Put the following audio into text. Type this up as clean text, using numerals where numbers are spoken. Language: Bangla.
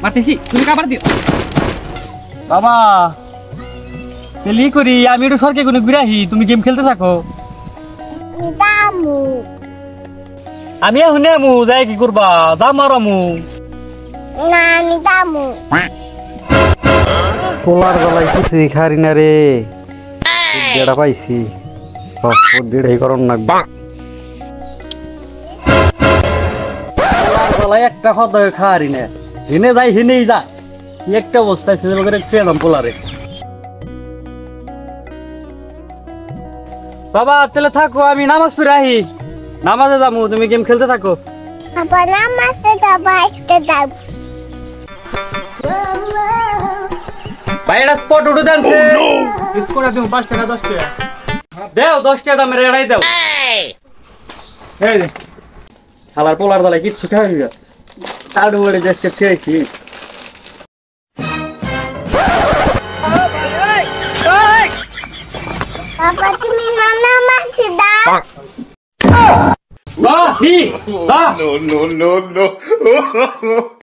মারতেছি তুমি কাবার দিও বাবা তেলি করি আমি একটু সরকে কোনো ঘুরাহি তুমি গেম খেলতে থাকো দামু আমি এখন আমু যাই কি করবা দাম মারামু না আমি দামু পোলার গলায় কিছুই খারি না রে দেড়া পাইছি দেড়াই করন না পোলার গলায় একটা হদ খারি না হেনে যাই হেনেই যা কি একটা অবস্থায় ছেলে বগরে পেলাম পোলারে বাবা তাহলে থাকো আমি নামাজ পড়ে আহি নামাজে যাবো তুমি গেম খেলতে থাকো আবার নামাজে যাবো আসতে দাও বাইরে স্পট উঠে দানছে করে দিও 5 টাকা 10 টাকা দেও 10 টাকা দামের এড়াই দাও এই রে শালার পোলার দলে কিচ্ছু খাওয়াই না তাড়ু বলে দেশকে ছেড়েছি বাবা তুমি না নামাজে দাও বাহ হি বাহ no no no